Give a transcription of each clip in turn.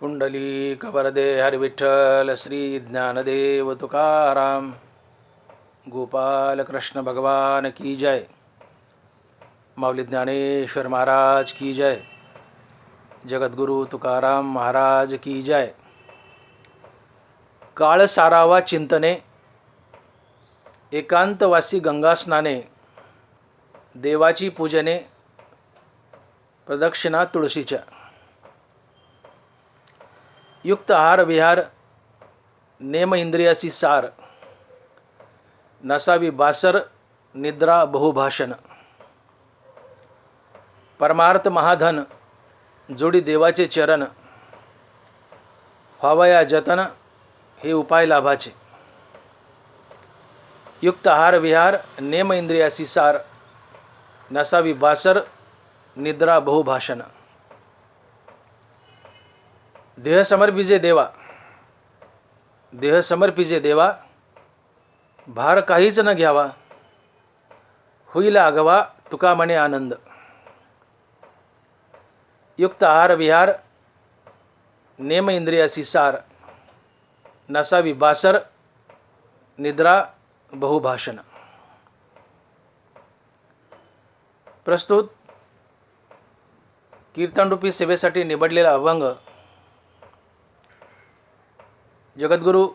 पुंडलिक वरदे हरिविठ्ठल श्री ज्ञानदेव तुकाराम गोपाल कृष्ण भगवान की जय। माऊली ज्ञानेश्वर महाराज की जय। जगद्गुरु तुकाराम महाराज की जय। काळ सारावा चिंतने, एकांतवासी गंगास्नाने, देवाची पूजने, प्रदक्षिणा तुळशीच्या। युक्त आहार विहार, नेम इंद्रियासी सार, नसावी बासर, निद्रा बहुभाषण। परमार्थ महाधन, जोडी देवाचे चरण, व्हावया जतन, हे उपाय लाभाचे। युक्त आहार विहार, नेम इंद्रियासी सार, नसावी बासर, निद्रा बहुभाषण। देह समर्पिजे देवा, देह समर्पिजे देवा, भार काहीच न घ्यावा, होईल आगवा तुका म्हणे आनंद। युक्त आहार विहार, नेम इंद्रियासी सार, नसावी बासर, निद्रा बहुभाषण। प्रस्तुत कीर्तनरूपी सेवेसाठी निवडलेला अभंग जगद्गुरु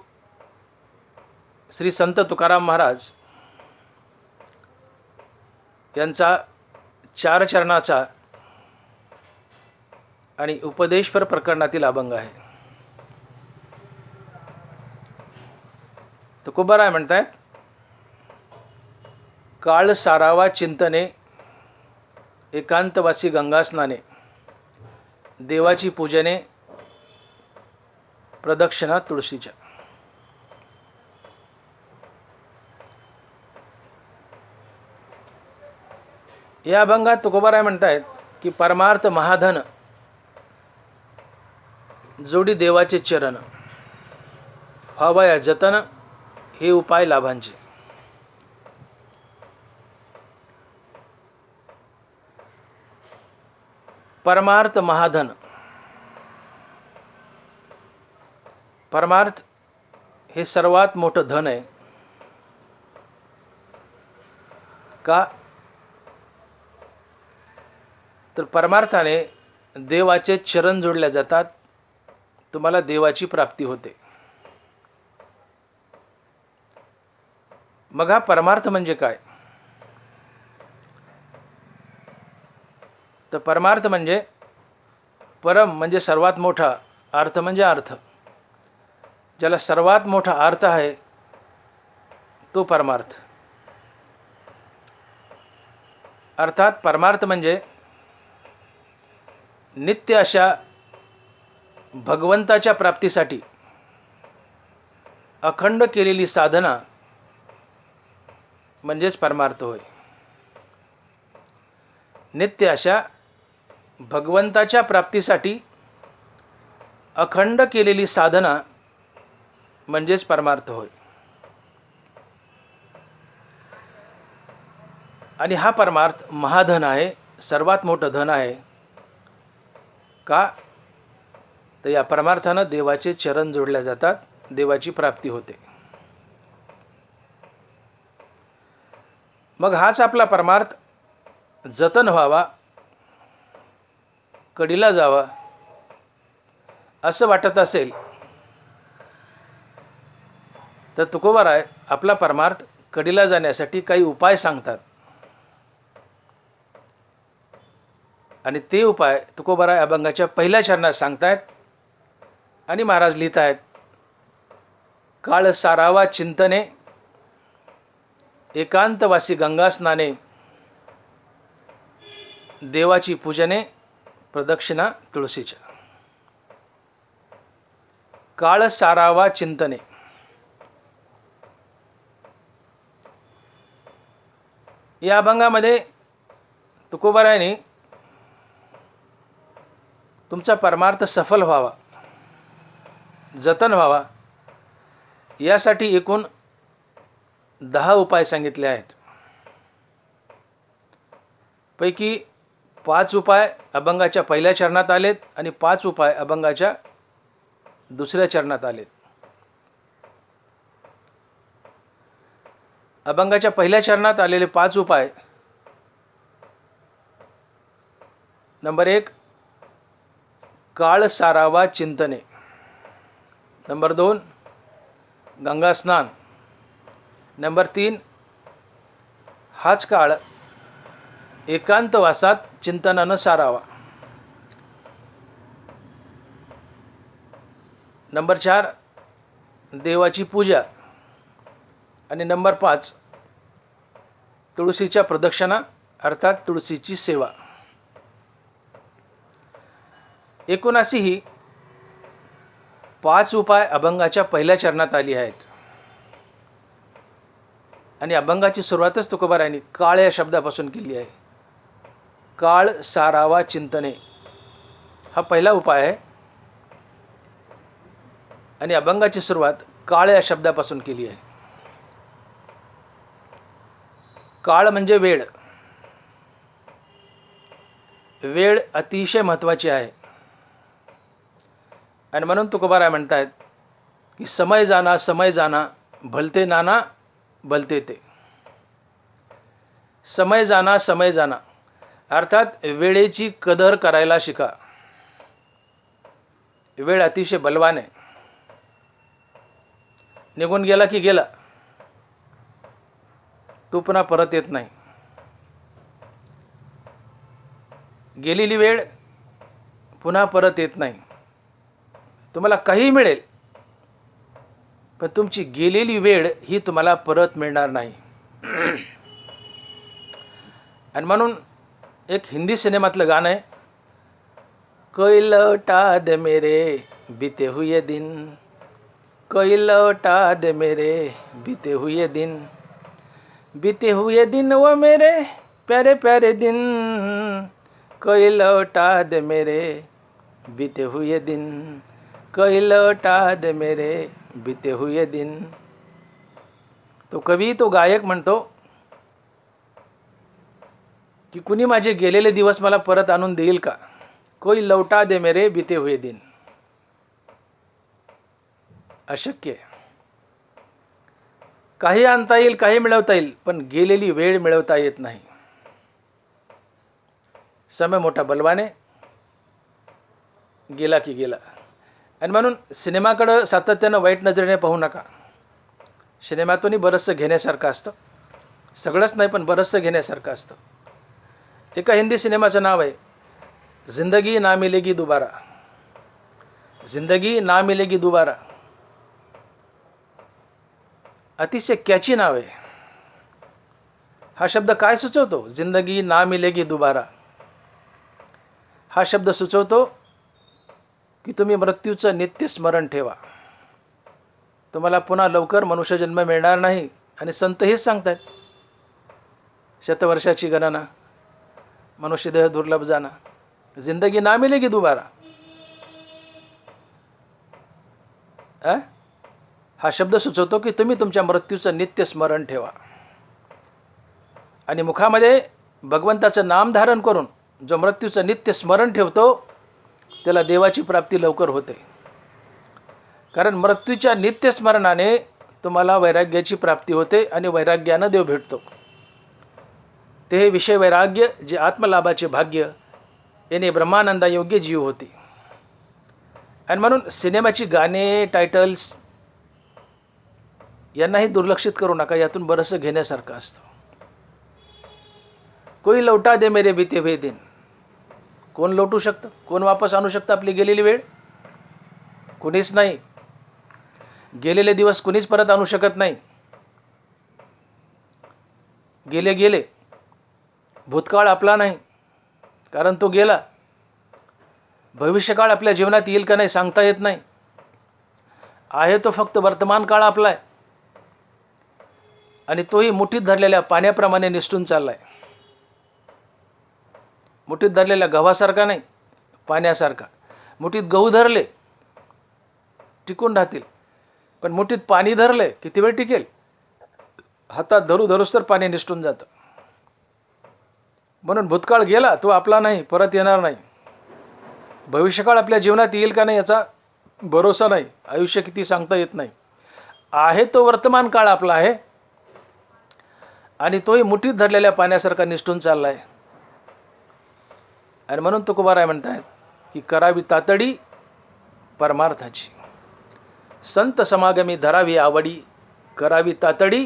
श्री संत तुकाराम महाराज यांचा 4 चरणाचा आणि उपदेशपर प्रकरणातील अभंग आहे। तुकोबाराय म्हणतायत, काळ सारावा चिंतने, एकांतवासी गंगास्नाने, देवाची पूजने, प्रदक्षिणा तुळशीच्या। या अभंगात तुकोबाराय म्हणतायत की परमार्थ महाधन, जोडी देवाचे चरण, व्हावया जतन, हे उपाय लाभांचे। परमार्थ महाधन, परमार्थ हे सर्वात मोठं धन आहे। का तर परमार्थाने देवाचे चरण जोडले जातात, तुम्हाला देवाची प्राप्ती होते। मग हा परमार्थ म्हणजे काय? तर परमार्थ म्हणजे परम म्हणजे सर्वात मोठा, अर्थ म्हणजे अर्थ। ज्याला सर्वात मोठा अर्थ आहे तो परमार्थ। अर्थात परमार्थ म्हणजे नित्य अशा भगवंताच्या प्राप्तीसाठी अखंड केलेली साधना म्हणजेच परमार्थ होय। नित्य अशा भगवंताच्या प्राप्तीसाठी अखंड केलेली साधना म्हणजेच परमार्थ होय। आणि हा परमार्थ महाधन आहे, सर्वात मोठं धन आहे। का तर या परमार्थानं देवाचे चरण जोडल्या जातात, देवाची प्राप्ती होते। मग हाच आपला परमार्थ जतन व्हावा, कडीला जावा असं वाटत असेल तर तुकोबाराय आपला परमार्थ कडीला जाण्यासाठी काही उपाय सांगतात। आणि ते उपाय तुकोबाराय अभंगाच्या पहिल्या चरणात सांगतायत आणि महाराज लिहित आहेत, काळ सारावा चिंतने, एकांतवासी गंगास्नाने, देवाची पूजने, प्रदक्षिणा तुळशीच्या। काळ सारावा चिंतने, या अभंगामध्ये तुकोबारायांनी तुमचा परमार्थ सफल व्हावा, जतन व्हावा यासाठी एकूण 10 उपाय सांगितले आहेत। पैकी 5 उपाय अभंगाच्या पहिल्या चरणात आलेत आणि 5 उपाय अभंगाच्या दुसऱ्या चरणात आलेत. अभंगाच्या पहिल्या चरणात आलेले 5 उपाय. नंबर 1, काळ सारावा चिंतने. नंबर 2, गंगा स्नान. नंबर 3, हाच काळ एकांतवासात चिंतनानं सारावा. नंबर 4, देवाची पूजा. आणि नंबर 5, तुळशीच्या प्रदक्षिणा अर्थात तुळशीची सेवा. एकूण अशी ही 5 उपाय अभंगाच्या पहिल्या चरणात आली आहेत. आणि अभंगाची सुरुवातच तुकोबारायांनी काळ या शब्दापासून केली आहे. काळ सारावा चिंतने हा पहिला उपाय आहे. आणि अभंगाची सुरुवात काळ या शब्दापासून केली आहे. काळ म्हणजे वेळ. वेळ अतिशय महत्त्वाची आहे. आणि म्हणून तुकोबाराय म्हणतायत की समय जाना भलते नाना भलते ते. समय जाना अर्थात वेळेची कदर करायला शिका. वेळ अतिशय बलवान आहे. निघून गेला की गेला, तो पुन्हा परत येत नाही. गेलेली वेळ पुन्हा परत येत नाही. तुम्हाला काही मिळेल, पण तुमची गेलेली वेळ ही तुम्हाला परत मिळणार नाही. आणि म्हणून एक हिंदी सिनेमातलं गाणं आहे, कोई लौटा दे मेरे बीते हुए दिन, कोई लौटा दे मेरे बीते हुए दिन, बीते हुए दिन वो मेरे प्यारे प्यारे दिन, कोई लौटा दे मेरे बीते हुए दिन, कोई लौटा दे मेरे बीते हुए दिन. तो कवी, तो गायक म्हणतो की कुणी माझे गेलेले दिवस मला परत आणून देईल का? कोई लौटा दे मेरे बीते हुए दिन. अशक्य आहे. काही आणता येईल, काही मिळवता येईल, पण गेलेली वेळ मिळवता येत नाही. समय मोठा बलवाने, गेला की गेला. आणि म्हणून सिनेमाकडं सातत्यानं वाईट नजरेने पाहू नका. सिनेमातूनही बरंचसं घेण्यासारखं असतं. सगळंच नाही, पण बरंचसं घेण्यासारखं असतं. एका हिंदी सिनेमाचं नाव आहे जिंदगी ना मिलेगी दोबारा. जिंदगी ना मिलेगी दोबारा. अतिशय कॅची नाव आहे. हा शब्द काय सुचवतो? जिंदगी ना मिलेगी दोबारा. हा शब्द सुचवतो की तुम्ही मृत्यूचं नित्य स्मरण ठेवा. तुम्हाला पुन्हा लवकर मनुष्यजन्म मिळणार नाही. आणि संत हेच सांगतात, शतवर्षाची गणना, मनुष्यदेह दुर्लभ जाना, जिंदगी ना मिलेगी दोबारा. हा शब्द सुचवतो की तुम्ही तुमच्या मृत्यूचं नित्य स्मरण ठेवा. आणि मुखामध्ये भगवंताचं नाम धारण करून जो मृत्यूचं नित्य स्मरण ठेवतो त्याला देवाची प्राप्ती लवकर होते. कारण मृत्यूच्या नित्य स्मरणाने तुम्हाला वैराग्याची प्राप्ती होते आणि वैराग्यानं देव भेटतो. ते हे विषय वैराग्य जे आत्मलाभाचे भाग्य याने ब्रह्मानंदायोग्य जीव होते. आणि म्हणून सिनेमाची गाणे, टायटल्स यांनाही दुर्लक्षित करू नका. यातून बरंचसं घेण्यासारखं असतं. कोई लौटा दे मेरे बीते हुए दिन. कोण लौटू शकतं? कोण वापस आणू शकतं आपली गेलेली वेळ? कुणीच नाही. गेलेले दिवस कुणीच परत आणू शकत नाही. गेले गेले. भूतकाळ आपला नाही, कारण तो गेला. भविष्यकाळ आपल्या जीवनात येईल का नाही सांगता येत नाही. आहे तो फक्त वर्तमान काळ आपला आहे. आणि तोही मुठीत धरलेल्या पाण्याप्रमाणे निसटून चालला आहे. मुठीत धरलेल्या गव्हासारखा नाही, पाण्यासारखा. मुठीत गहू धरले टिकून राहतील, पण मुठीत पाणी धरले किती वेळ टिकेल? हातात धरू धरूच तर पाणी निसटून जातं. म्हणून भूतकाळ गेला, तो आपला नाही, परत येणार नाही. भविष्यकाळ आपल्या जीवनात येईल का नाही याचा भरोसा नाही, आयुष्य किती सांगता येत नाही. आहे तो वर्तमान काळ आपला आहे आणि तोही मुठीत धरलेल्या पाण्यासारखा निष्ठून चालला आहे. आणि म्हणून तुकोबाराय म्हणतात की करावी तातडी परमार्थाची, संत समागमी धरावी आवडी, करावी तातडी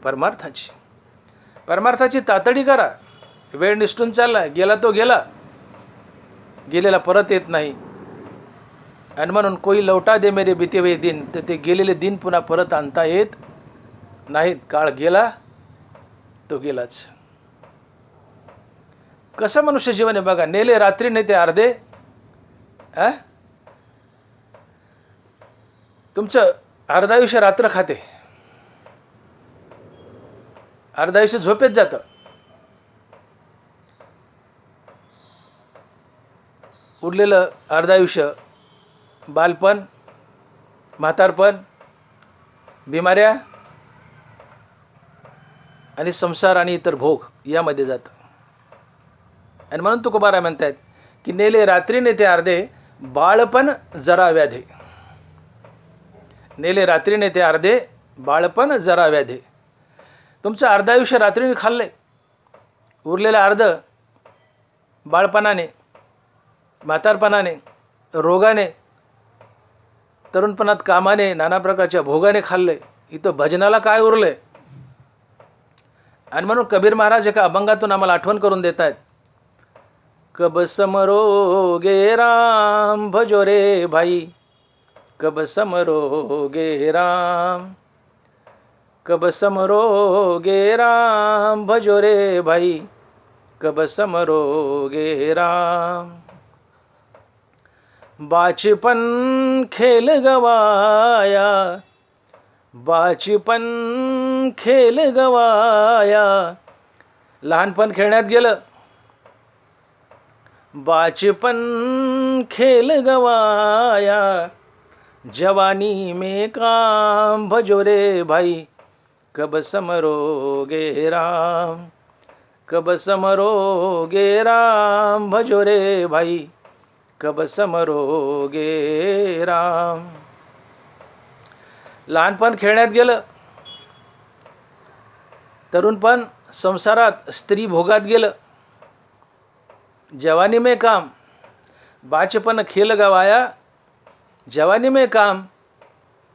परमार्थाची. परमार्थाची तातडी करा. वेळ निष्ठून चालला, गेला तो गेला, गेलेला परत येत नाही. आणि म्हणून कोई लौटा दे मेरे बीते हुए दिन, तर ते गेलेले दिन पुन्हा परत आणता येत नाहीत. काळ गेला तो गेलाच. कसं मनुष्य जीवन आहे बघा. नेले रात्री नेते अर्धे. तुमचं अर्ध आयुष्य रात्र खाते, अर्ध आयुष्य झोपेत जातं. उरलेलं अर्ध आयुष्य बालपण, म्हातारपण, बिमाऱ्या आणि संसार आणि इतर भोग यामध्ये जातं. आणि म्हणून तुकोबाराय म्हणतात की नेले रात्री नेते अर्धे, बाळपण जरा व्याधे. नेले रात्री नेते अर्धे, बाळपण जरा व्याधे. तुमचं अर्ध आयुष्य रात्रीने खाल्ले, उरलेलं अर्ध बाळपणाने, म्हातारपणाने, रोगाने, तरुणपणात कामाने, नाना प्रकारच्या भोगाने खाल्ले. इथं भजनाला काय उरले. आणि म्हणून कबीर महाराज एका अभंगातून आम्हाला आठवण करून देत आहेत. कब समरोगे राम भजो रे भाई, कब समरोगे राम, कब समरोगे राम भजो रे भाई, कब समरोगे राम. बाचपन खेल गवाया, बाचपन खेल गवाया. लहानपण खेळण्यात गेलं, बाचपन खेल गवाया. जवानी में काम भजो रे भाई, कब समरोगे राम, कब समरोगे राम भजो रे भाई, कब समरोगे राम. लहानपण खेळण्यात गेलं, तरुणपण संसारात स्त्री भोगात गेलं. जवानी में काम, बाचपन खेल गवाया. जवानी में काम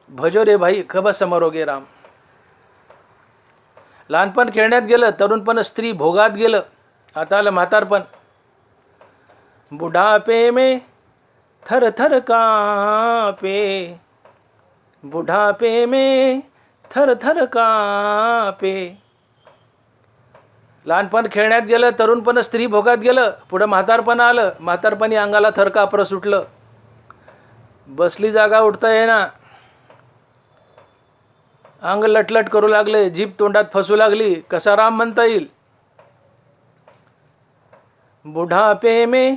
भजो रे भाई, कब समरोगे राम. लहानपण खेळण्यात गेलं, तरुणपण स्त्री भोगात गेलं. आता आलं म्हातारपण. बुढ़ापे में थर थर कांपे, बुढ़ापे में थर थर कांपे. लहानपण खेळण्यात गेलं, तरुणपण स्त्री भोगात गेलं. पुढं म्हातारपण आलं. म्हातारपणी अंगाला थर कापरं सुटलं, बसली जागा उठता येईना, अंग लटलट करू लागले, जीभ तोंडात फसू लागली. कसा राम म्हणता येईल. बुढ़ापे में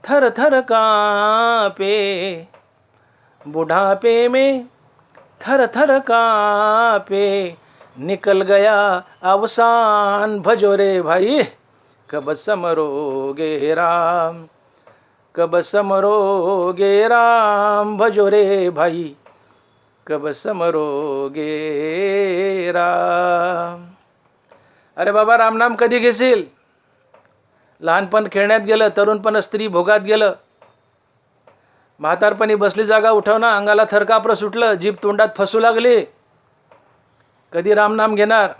थर थर कांपे, बुढ़ापे में थर थर कांपे. निकल गया अवसान भजो रे भाई, कब समरोगे राम, कब समरोगे राम भजो रे भाई, कब समरोगे राम. अरे बाबा, रामनाम कधी घेशील. लहानपण खेळण्यात गेलं, तरुणपण स्त्री भोगात गेलं. म्हातारपणी बसली जागा उठवणं, अंगाला थरकापरं सुटलं, जीभ तोंडात फसू लागली. कधी रामनाम घेणार.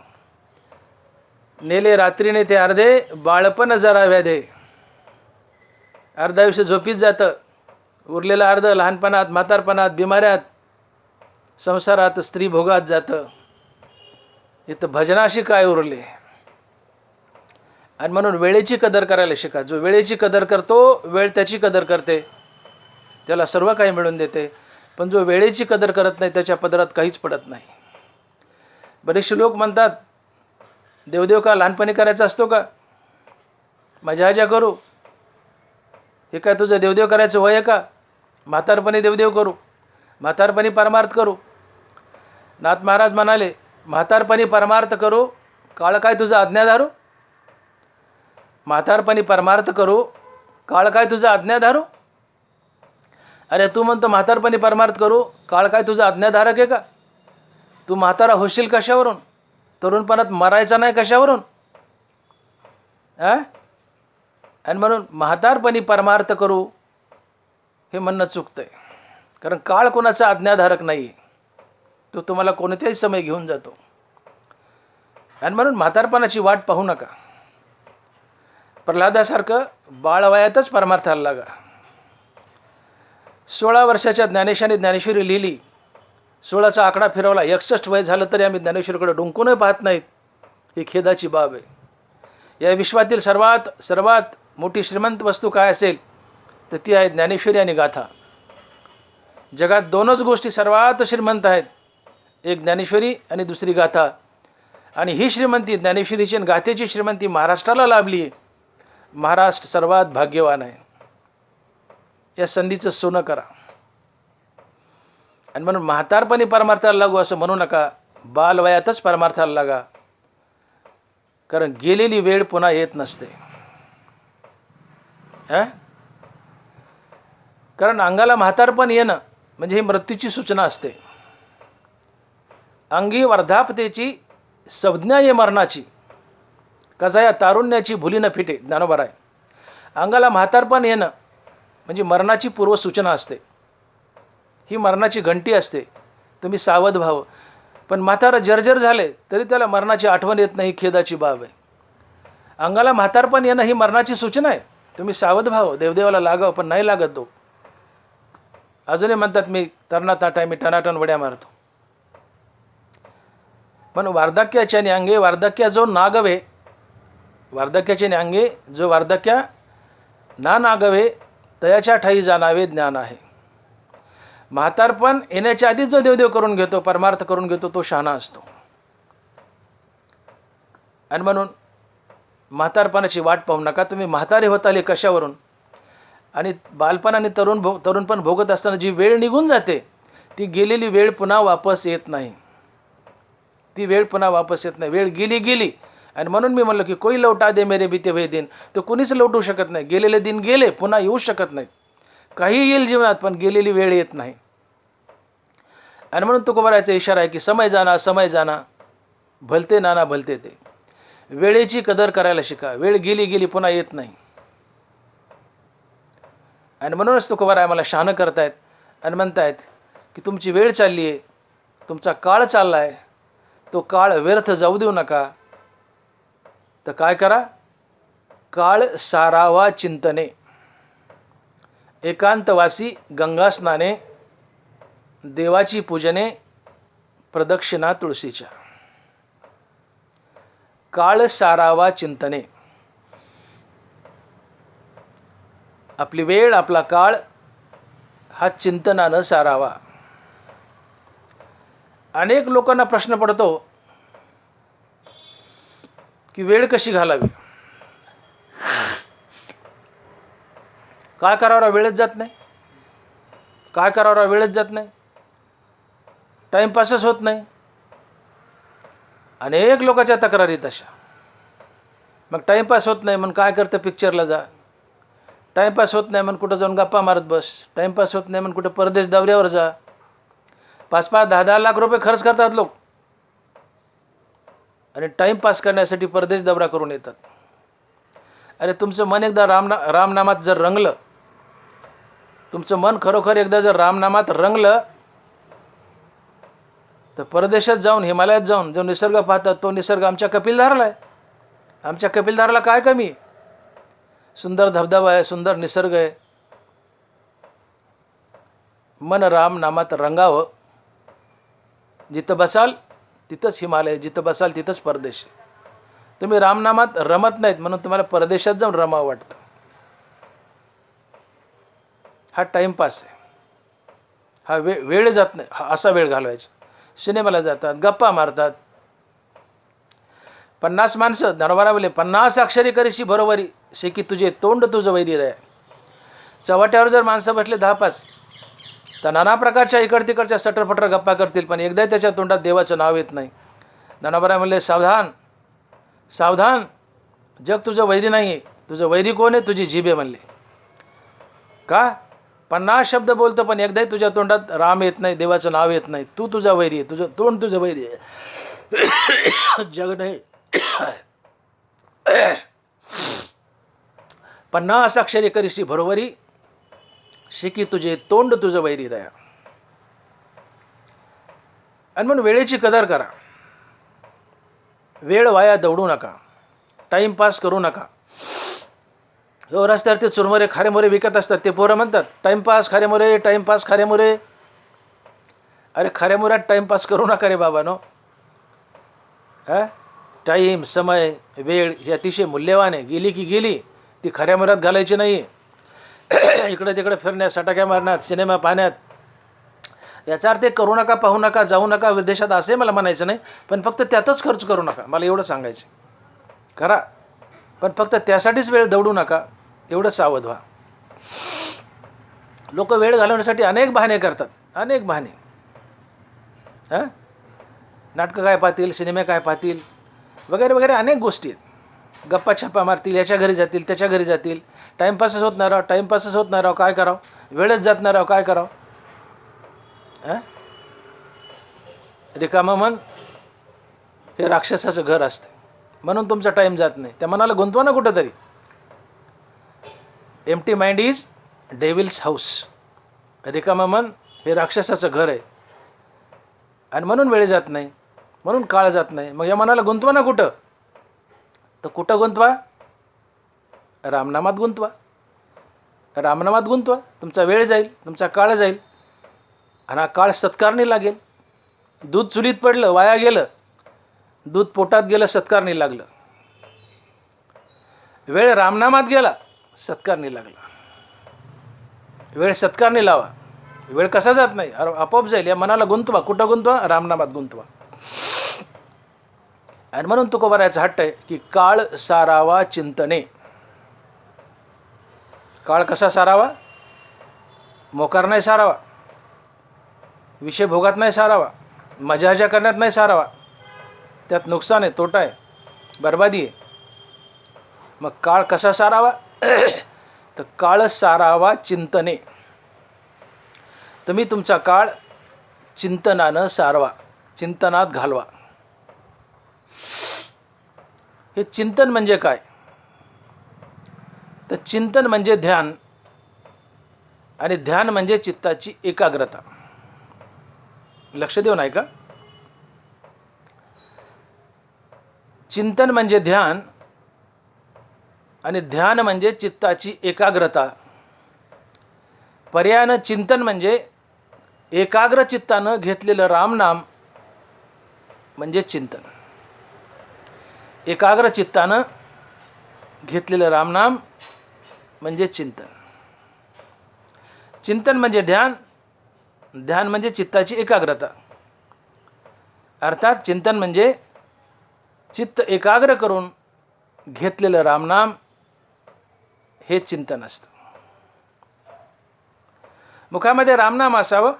नेले रात्रीने ते अर्धे, बाळपण जरा व्याधे. अर्ध आयुष्य झोपीत जातं, उरलेलं अर्ध लहानपणात, म्हातारपणात, बिमाऱ्यात, संसारात, स्त्री भोगात जातं. इथं भजनाशी काय उरले. आणि म्हणून वेळेची कदर करायला शिका. जो वेळेची कदर करतो, वेळ त्याची कदर करते, त्याला सर्व काही मिळून देते. पण जो वेळेची कदर करत नाही, त्याच्या पदरात काहीच पडत नाही. बरेचसे लोक म्हणतात, देवदेव का लहानपणी करायचा असतो का, मजा आजा करू. हे काय तुझं देवदेव करायचं वय आहे का. म्हातारपणी देवदेव करू, म्हातारपणी परमार्थ करू. नाथ महाराज म्हणाले, म्हातारपणी परमार्थ करू, काळ काय तुझा आज्ञा धरू. म्हातारपणी परमार्थ करू, काळ काय तुझा आज्ञा धरू. अरे तू म्हणतो म्हातारपणी परमार्थ करू, काळ काय तुझा आज्ञाधारक आहे का? तू म्हातारा होशील कशावरून? तरुणपणात मरायचा नाही कशावरून? आणि म्हणून म्हातारपणी परमार्थ करू हे म्हणणं चुकतं आहे. कारण काळ कोणाचा आज्ञाधारक नाही आहे, तो तुम्हाला कोणत्याही समय घेऊन जातो. आणि म्हणून म्हातारपणाची वाट पाहू नका. प्रल्हादासारखं बाळवयातच परमार्थाला लागा. 16 वर्षाच्या ज्ञानेशाने ज्ञानेश्वरी लिहिली, 16चा आकडा फिरवला, 61 वय झालं तरी आम्ही ज्ञानेश्वरीकडे डोंकूनही पाहत नाहीत. ही खेदाची बाब आहे. या विश्वातील सर्वात मोठी श्रीमंत वस्तू काय असेल तर ती आहे ज्ञानेश्वरी आणि गाथा. जगात दोनच गोष्टी सर्वात श्रीमंत आहेत, एक ज्ञानेश्वरी आणि दुसरी गाथा. आणि ही श्रीमंती, ज्ञानेश्वरीची आणि गाथेची श्रीमंती महाराष्ट्राला लाभली आहे. महाराष्ट्र सर्वात भाग्यवान आहे. या संधीचं सोनं करा. आणि म्हणून म्हातारपणी परमार्थाला लागू असं म्हणू नका, बालवयातच परमार्थाला लागा. कारण गेलेली वेळ पुन्हा येत नसते. कारण अंगाला म्हातारपण येणं म्हणजे ही मृत्यूची सूचना असते. अंगी वर्धापतेची संज्ञा ये मरणाची, कसा या तारुण्याची भुली न फिटे. ज्ञानोबा आहे. अंगाला म्हातारपण येणं म्हणजे मरणाची पूर्वसूचना असते. ही मरणाची घंटी असते. तुम्ही सावध व्हावं. पण म्हातारा जर्जर झाले तरी त्याला मरणाची आठवण येत नाही. खेदाची बाब आहे. अंगाला म्हातारपण येणं ही मरणाची सूचना आहे. तुम्ही सावध व्हावं, देवदेवाला लागावं, पण नाही लागत तो. अजूनही म्हणतात मी तरणा ताट आहे, मी टनाटन वड्या मारतो. पण वार्धक्याच्या अंगे वार्धक्या जो नागवे, वार्धक्याचे अंगे जो वार्धक्या ना नागवे तयाच्या ठाई जाणावे ज्ञान आहे. म्हातारपण येण्याच्या आधीच जो देवदेव करून घेतो, परमार्थ करून घेतो, तो शहाणा असतो. आणि म्हणून म्हातारपणाची वाट पाहू नका. तुम्ही म्हातारे होत आले कशावरून? आणि बालपण आणि तरुणपण भोगत असताना जी वेळ निघून जाते, ती गेलेली वेळ पुन्हा वापस येत नाही. ती वेळ पुन्हा वापस येत नाही. वेळ गेली. आणि म्हणून मी म्हणलं की कोई लौटा दे मेरे बीते हुए दिन. तो कुणीच लौटू शकत नाही. गेलेले दिन गेले, पुन्हा येऊ शकत नाहीत. काही येईल जीवनात, पण गेलेली वेळ येत नाही. आणि म्हणून तुकोबाराचा इशारा आहे की समय जाना भलते नाना भलते ते. वेळेची कदर करायला शिका. वेळ गेली पुन्हा येत नाही. आणि म्हणूनच तुकोबाराय आम्हाला शहाणं करतायत आणि म्हणतायत की तुमची वेळ चालली आहे, तुमचा काळ चालला आहे, तो काळ व्यर्थ जाऊ देऊ नका. तर काय करा? काळ सारावा चिंतने, एकांतवासी गंगा स्नाने, देवाची पूजने, प्रदक्षिणा तुळशीच्या. काळ सारावा चिंतने. आपली वेळ, आपला काळ हा चिंतनानं सारावा. अनेक लोकांना प्रश्न पडतो की वेळ कशी घालावी, काय करावं वेळच जात नाही, काय करावं वेळच जात नाही, टाईमपासच होत नाही. अनेक लोकांच्या तक्रारी तशा. मग टाईमपास होत नाही म्हणून काय करतं, पिक्चरला जा. टाईमपास होत नाही म्हणून कुठं जाऊन गप्पा मारत बस. टाईमपास होत नाही म्हणून कुठं परदेश दौऱ्यावर जा. 5-5, 10-10 लाख रुपये खर्च करतात लोक आणि टाईमपास करण्यासाठी परदेश दौरा करून येतात. अरे तुमचं मन एकदा रामनामात जर रंगलं, तुमचं मन खरोखर एकदा जर रामनामात रंगलं तर परदेशात जाऊन, हिमालयात जाऊन जो निसर्ग पाहतात, तो निसर्ग आमच्या कपिलधाराला आहे. आमच्या कपिलधाराला काय कमी? सुंदर धबधबा आहे, सुंदर निसर्ग आहे. मन रामनामात रंगावं. जिथं बसाल तिथंच हिमालय, जिथं बसाल तिथंच परदेश. तुम्ही रामनामात रमत नाहीत म्हणून तुम्हाला परदेशात जाऊन रमावं वाटतं. हा टाईमपास आहे. हा वेळ जात नाही. हा असा वेळ घालवायचा. सिनेमाला जातात, गप्पा मारतात. 50 माणसं ज्ञानोबा बोले 50 अक्षरी करीशी बरोबरी शे की तुझे तोंड तुझं वैरी रे. चव्हाट्यावर जर माणसं बसले 10-5 तर नाना प्रकारच्या इकड तिकडच्या सटरफटर गप्पा करतील, पण एकदा त्याच्या तोंडात देवाचं नाव येत नाही. ज्ञानोबा म्हणले सावधान सावधान, जग तुझं वैरी नाही आहे. तुझं वैरी कोण आहे? तुझी जीभ आहे म्हणले. का? 50 शब्द बोलतो पण एकदाही तुझ्या तोंडात राम येत नाही, देवाचं नाव येत नाही. तू तुझा वैरी आहे, तुझं तोंड तुझं वैरी आहे. जग नाही. 50 अक्षरे करीशी भरोवरी, शिकी तुझे तोंड तुझं वैरी रया. आणि म्हणून वेळेची कदर करा. वेळ वाया दौडू नका, टाईमपास करू नका. हो, रस्त्यावर ते चुरमुरे खारेमुरे विकत असतात, ते पोरं म्हणतात टाईमपास खारेमुरे, टाईमपास खारेमुरे. अरे खारेमुऱ्यात टाईमपास करू नका रे बाबानो. टाईम, समय, वेळ हे अतिशय मूल्यवान आहे. गेली की गेली, ती खाऱ्यामुऱ्यात घालायची नाही. इकडे तिकडे फिरण्यात, सटाक्या मारण्यात, सिनेमा पाहण्यात, याचा अर्थ करू नका, पाहू नका, जाऊ नका विदेशात असे मला म्हणायचं नाही. पण फक्त त्यातच खर्च करू नका, मला एवढं सांगायचं. करा, पण फक्त त्यासाठीच वेळ दौडू नका, एवढं सावध व्हा. लोक वेळ घालवण्यासाठी अनेक बहाणे करतात, अनेक बहाणे. नाटकं काय पाहतील, सिनेमे काय पाहतील, वगैरे वगैरे अनेक गोष्टी आहेत. गप्पा छप्पा मारतील, याच्या घरी जातील, त्याच्या घरी जातील. टाईमपासच होत नाही राव, टाईमपासच होत नाही राव, काय करावं. वेळच जात नाही राव, काय करावं. रिकामं मन हे राक्षसाचं घर असते, म्हणून तुमचा टाईम जात नाही. त्या मनाला गुंतवा ना कुठंतरी. Empty mind is devil's house. रिकामं मन हे राक्षसाचं घर आहे, आणि म्हणून वेळ जात नाही, म्हणून काळ जात नाही. मग या मनाला गुंतवा ना कुठं. तर कुठं गुंतवा? रामनामात गुंतवा. रामनामात गुंतवा, तुमचा वेळ जाईल, तुमचा काळ जाईल, आणि हा काळ सत्कारणी लागेल. दूध चुलीत पडलं, वाया गेलं. दूध पोटात गेलं, सत्कारणी लागलं. वेळ रामनामात गेला, सत्कारणी लागला. वेळ सत्कारणी लावा. वेळ कसा जात नाही, आपोआप जाईल. या मनाला गुंतवा. कुठं गुंतवा? रामनामात गुंतवा. आणि म्हणून तुकोबारायाचा हट्ट आहे की काळ सारावा चिंतने. काळ कसा सारावा? मोकार नाही सारावा, विषय भोगात नाही सारावा, मजा करण्यात नाही सारावा. त्यात नुकसान आहे, तोटा आहे, बरबादी आहे. मग काळ कसा सारावा? तर काळ सारावा चिंतने. तुम्ही तुमचा काळ चिंतनानं सारवा, चिंतनात घालवा. हे चिंतन म्हणजे काय? तर चिंतन म्हणजे ध्यान, आणि ध्यान म्हणजे चित्ताची एकाग्रता. लक्ष देऊन ऐका. चिंतन म्हणजे ध्यान, आणि ध्यान म्हणजे चित्ताची एकाग्रता. पर्यायानं चिंतन म्हणजे एकाग्र चित्तानं घेतलेलं रामनाम म्हणजे चिंतन. एकाग्र चित्तानं घेतलेलं रामनाम म्हणजे चिंतन. चिंतन म्हणजे ध्यान, ध्यान म्हणजे चित्ताची एकाग्रता. अर्थात चिंतन म्हणजे चित्त एकाग्र करून घेतलेलं रामनाम हे चिंतन असतं. मुखामध्ये रामनाम असावं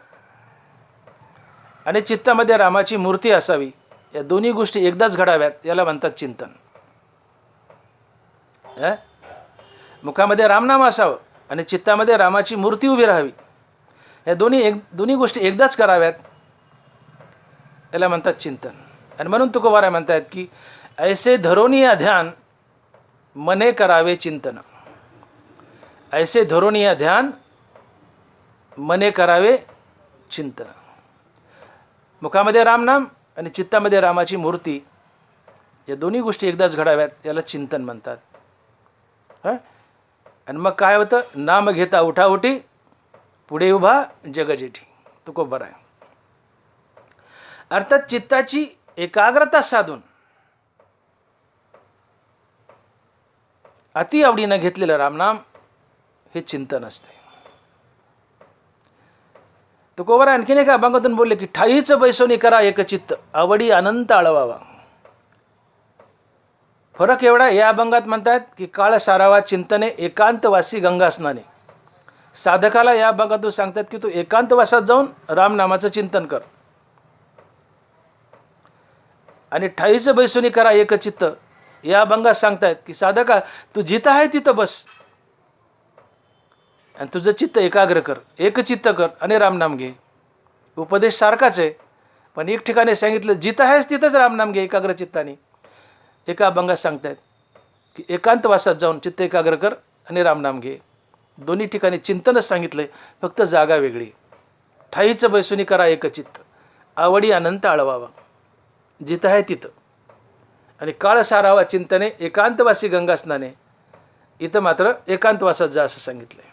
आणि चित्तामध्ये रामाची मूर्ती असावी. या दोन्ही गोष्टी एकदाच घडाव्यात, याला म्हणतात चिंतन. मुखामध्ये रामनाम असावं आणि चित्तामध्ये रामाची मूर्ती उभी राहावी. या दोन्ही गोष्टी एकदाच कराव्यात, याला म्हणतात चिंतन. आणि म्हणून तुकोबाराय म्हणतात की ऐसे धरोनिया ध्यान मने करावे चिंतन. ऐसे धरोनिया ध्यान मने करावे चिंतन. मुखामध्ये रामनाम आणि चित्तामध्ये रामाची मूर्ती, या दोन्ही गोष्टी एकदाच घडाव्यात, याला चिंतन म्हणतात. आणि मग काय होतं? नाम घेता उठाउठी, पुढे उभा जगजेठी. तुकोबाराय. अर्थात चित्ताची एकाग्रता साधून अति आवडीनं घेतलेलं रामनाम हे चिंतन असते. तुकोबाराय आणखीन एका अभंगातून बोलले की ठाईच बैसोनी करा एकचित्त, आवडी अनंत आळवावा. फरक एवढा, या अभंगात म्हणतात की काळ सारावा चिंतने एकांतवासी गंगा स्नाने. साधकाला या अभंगातून सांगतात की तू एकांतवासात जाऊन रामनामाचं चिंतन कर. आणि ठाईच बैसोनी करा एकचित्त, या अभंगात सांगतायत की साधका तू जिथं आहे तिथं बस. आणि तुझं चित्त एकाग्र कर, एकचित्त कर आणि रामनाम घे. उपदेश सारखाच आहे, पण एक ठिकाणी सांगितलं जिथं आहेस तिथंच रामनाम घे एकाग्र चित्ताने. एका अभंगात सांगतायत की एकांतवासात जाऊन चित्त एकाग्र कर आणि रामनाम घे. दोन्ही ठिकाणी चिंतनच सांगितलं आहे, फक्त जागा वेगळी. ठाईचं बैसुनी करा एकचित्त, आवडी अनंत आळवावा. जिथं आहे तिथं. आणि काळ सारावा चिंतने, एकांतवासी गंगा स्नाने. इथं मात्र एकांतवासात जा असं सांगितलं आहे.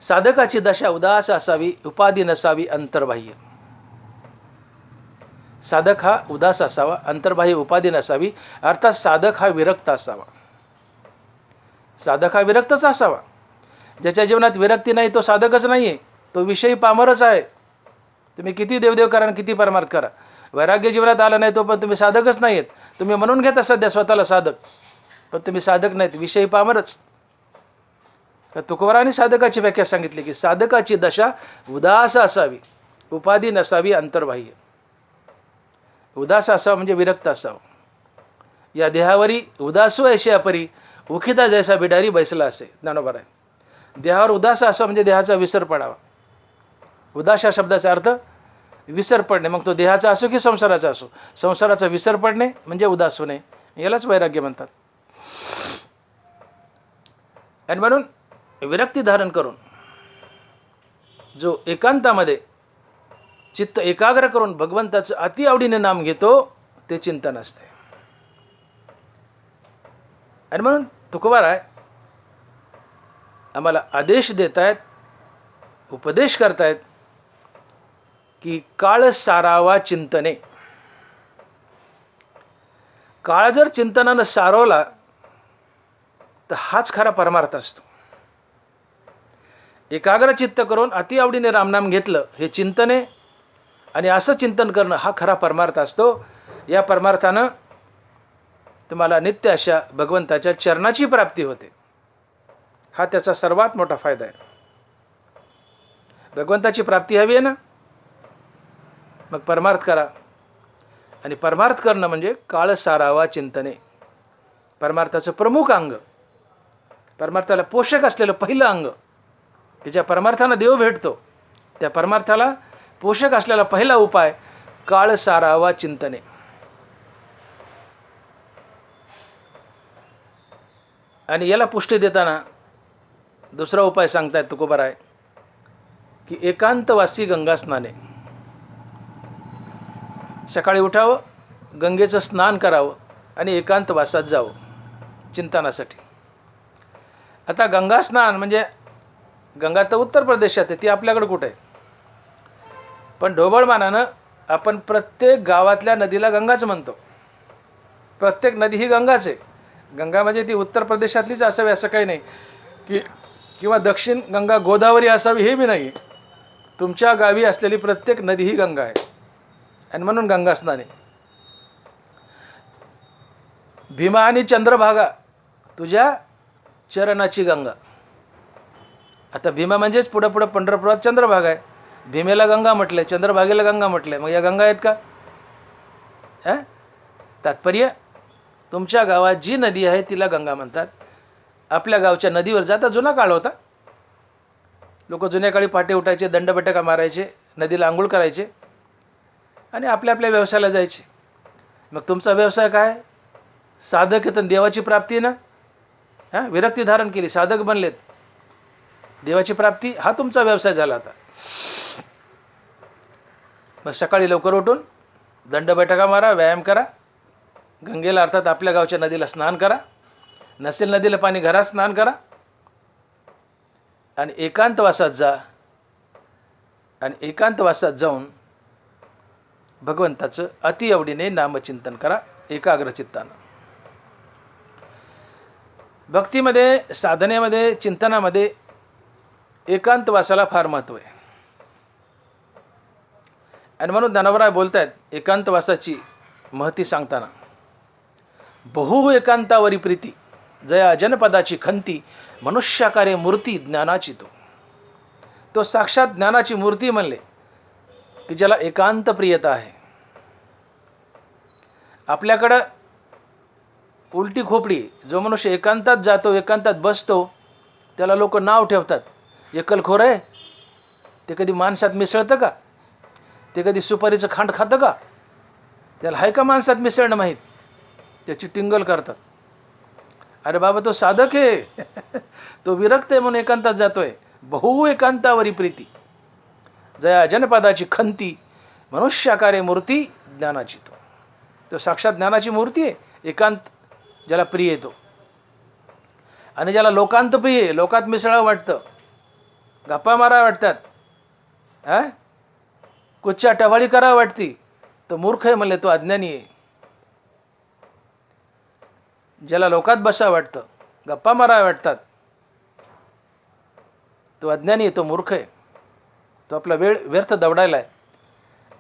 साधकाची दशा उदास असावी, उपाधी नसावी अंतर्बाह्य. साधक हा उदास असावा, अंतर्बाह्य उपाधी नसावी. अर्थात साधक हा विरक्त असावा. साधक हा विरक्तच असावा. ज्याच्या जीवनात विरक्ती नाही तो साधकच नाही आहे, तो विषयी पामरच आहे. तुम्ही किती देवदेव करा आणि किती परमार्थ करा, वैराग्य जीवनात आलं नाही तो पण तुम्ही साधकच नाही आहेत. तुम्ही म्हणून घेता सध्या स्वतःला साधक, पण तुम्ही साधक नाहीत, विषयी पामरच. तर तुकोबारांनी साधकाची व्याख्या सांगितली की साधकाची दशा उदास असावी, उपाधी नसावी अंतर्बाह्य. उदास असावा म्हणजे विरक्त असावं. या देहावरी उदासू ऐशी अपरी, उखिता जैसा बिडारी बैसला असे. ज्ञानोबा आहे. देहावर उदास असावा म्हणजे देहाचा विसर पडावा. उदास या शब्दाचा अर्थ विसर पडणे. मग तो देहाचा असो की संसाराचा असो, संसाराचा विसर पडणे म्हणजे उदास होणे. यालाच वैराग्य म्हणतात. आणि म्हणून विरक्ती धारण करून जो एकांतामध्ये चित्त एकाग्र करून भगवंताचं अति आवडीने नाम घेतो ते चिंतन असते. आणि म्हणून तुकोबाराय आम्हाला आदेश देत आहेत, उपदेश करतायत की काळ सारावा चिंतने. काळ जर चिंतनानं सारवला तर हाच खरा परमार्थ असतो. एकाग्र चित्त करून अति आवडीने रामनाम घेतलं हे चिंतने, आणि असं चिंतन करणं हा खरा परमार्थ असतो. या परमार्थानं तुम्हाला नित्य अशा भगवंताच्या चरणाची प्राप्ती होते. हा त्याचा सर्वात मोठा फायदा आहे. भगवंताची प्राप्ती हवी आहे ना, मग परमार्थ करा. आणि परमार्थ करणं म्हणजे काळ सारावा चिंतने. परमार्थाचं प्रमुख अंग, परमार्थाला पोषक असलेलं पहिलं अंग, की ज्या परमार्थानं देव भेटतो त्या परमार्थाला पोषक असलेला पहिला उपाय काळ सारावा चिंतने. आणि याला पुष्टी देताना दुसरा उपाय सांगतायत तुकोबाराय की एकांतवासी गंगा स्नाने. सकाळी उठावं, गंगेचं स्नान करावं आणि एकांतवासात जावं चिंतनासाठी. आता गंगा स्नान म्हणजे गंगा तर उत्तर प्रदेशात आहे, ती आपल्याकडे कुठे आहे. पण ढोबळमानानं आपण प्रत्येक गावातल्या नदीला गंगाच म्हणतो. प्रत्येक नदी ही गंगाच आहे. गंगा म्हणजे ती उत्तर प्रदेशातलीच असावी असं काही नाही, की किंवा दक्षिण गंगा गोदावरी असावी हे बी नाही. तुमच्या गावी असलेली प्रत्येक नदी ही गंगा आहे. आणि म्हणून गंगा स्नान आहे. भीमा आणि चंद्रभागा तुझ्या चरणाची गंगा. आता भीमा म्हणजेच पुढं पुढं पंढरपुरात चंद्रभागा आहे. भीमेला गंगा म्हटलं आहे, चंद्रभागेला गंगा म्हटलं आहे. मग या गंगा आहेत का? तात्पर्य तुमच्या गावात जी नदी आहे तिला गंगा म्हणतात. आपल्या गावच्या नदीवर जाता जुना काळ होता. लोक जुन्या काळी पहाटे उठायचे, दंडबैठका मारायचे, नदीला आंघोळ करायचे आणि आपल्या आपल्या व्यवसायाला जायचे. मग तुमचा व्यवसाय काय? साधक येतं, देवाची प्राप्ती ना. विरक्ती धारण केली, साधक बनलेत, देवाची प्राप्ती हा तुमचा व्यवसाय झाला. आता मग सकाळी लवकर उठून दंडबैठका मारा, व्यायाम करा, गंगेला अर्थात आपल्या गावच्या नदीला स्नान करा, नसेल नदीला पाणी घरात स्नान करा आणि एकांतवासात जा. आणि एकांतवासात जाऊन भगवंताचं अति आवडीने नामचिंतन करा एकाग्र चित्तानं. भक्तीमध्ये, साधनेमध्ये, चिंतनामध्ये एकांतवासाला फार महत्त्व आहे. आणि म्हणून ज्ञानोबा बोलत आहेत एकांतवासाची महती सांगताना, बहु एकांतावरी प्रीती जया जनपदाची खंती, मनुष्याकारे मूर्ती ज्ञानाची तो. तो साक्षात ज्ञानाची मूर्ती म्हणले की ज्याला एकांत प्रियता आहे. आपल्याकडं उलटी खोपडी. जो मनुष्य एकांतात जातो, एकांतात बसतो, त्याला लोक नाव ठेवतात एकलखोर आहे. ते कधी माणसात मिसळतं का? ते कधी सुपारीचं खांड खातं का? त्याला आहे का माणसात मिसळणं माहीत? त्याची टिंगल करतात. अरे बाबा, तो साधक आहे. तो विरक्त आहे म्हणून एकांतात जातोय. बहु एकांतावरी प्रीती, जया जनपदाची खंती, मनुष्याकारे मूर्ती ज्ञानाची. तो साक्षात ज्ञानाची मूर्ती आहे. एकांत ज्याला प्रिय येतो. आणि ज्याला लोकांत प्रिय आहे, लोकात मिसळावं वाटतं, गप्पा मारा वाटतात, कुच्च्या टवाळी करावं वाटती, तो मूर्ख आहे म्हणले, तो अज्ञानी आहे. ज्याला लोकात बसावं वाटतं, गप्पा माराव्या वाटतात, तो अज्ञानी आहे, तो मूर्ख आहे. तो आपला वेळ व्यर्थ दवडायला आहे.